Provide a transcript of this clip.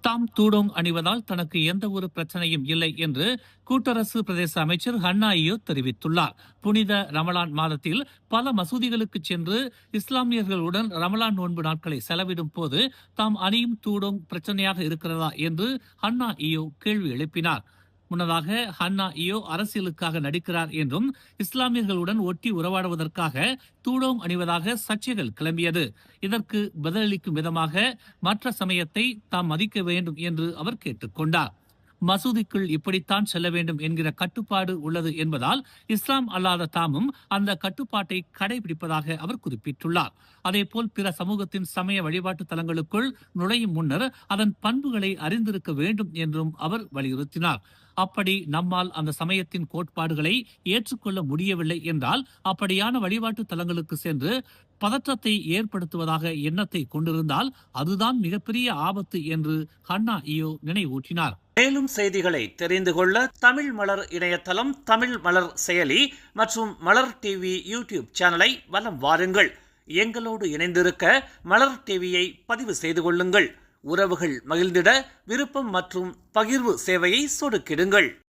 தாம் தூடோங் அணிவதால் தனக்கு எந்த ஒரு பிரச்சனையும் இல்லை என்று கூட்டரசு பிரதேச அமைச்சர் ஹன்னா இயோ தெரிவித்துள்ளார். புனித ரமலான் மாதத்தில் பல மசூதிகளுக்கு சென்று இஸ்லாமியர்களுடன் ரமலான் நோன்பு நாட்களை செலவிடும் போது தாம் அணியும் தூடோங் பிரச்சனையாக இருக்கிறதா என்று ஹன்னா இயோ கேள்வி எழுப்பினார். முன்னதாக ஹன்னா இயோ அரசியலுக்காக நடிக்கிறார் என்றும் இஸ்லாமியர்களுடன் ஒட்டி உறவாடுவதற்காக தூடோங் அணிவதாக சர்ச்சைகள் கிளம்பியது. இதற்கு பதிலளிக்கும் விதமாக மற்ற சமயத்தை தாம் மதிக்க வேண்டும் என்று அவர் கேட்டுக்கொண்டார். மசூதிக்குள் இப்படித்தான் செல்ல வேண்டும் என்கிற கட்டுப்பாடு உள்ளது என்பதால் இஸ்லாம் அல்லாத தாமும் அந்த கட்டுப்பாட்டை கடைபிடிப்பதாக அவர் குறிப்பிட்டுள்ளார். அதேபோல் பிற சமூகத்தின் சமய வழிபாட்டு தலங்களுக்குள் நுழையும் முன்னர் அதன் பண்புகளை அறிந்திருக்க வேண்டும் என்றும் அவர் வலியுறுத்தினார். அப்படி நம்மால் அந்த சமயத்தின் கோட்பாடுகளை ஏற்றுக்கொள்ள முடியவில்லை என்றால் அப்படியான வழிபாட்டு தலங்களுக்கு சென்று பதற்றத்தை ஏற்படுத்துவதாக எண்ணத்தை கொண்டிருந்தால் அதுதான் மிகப்பெரிய ஆபத்து என்று ஹன்னா இயோ நினைவூட்டினார். மேலும் செய்திகளை தெரிந்து கொள்ள தமிழ் மலர் இணையதளம், தமிழ் மலர் செயலி மற்றும் மலர் டிவி யூடியூப் சேனலை வலம் வாருங்கள். எங்களோடு இணைந்திருக்க மலர் டிவியை பதிவு செய்து கொள்ளுங்கள். உறவுகள் மகிழ்ந்திட விருப்பம் மற்றும் பகிர்வு சேவையை சொடுக்கிடுங்கள்.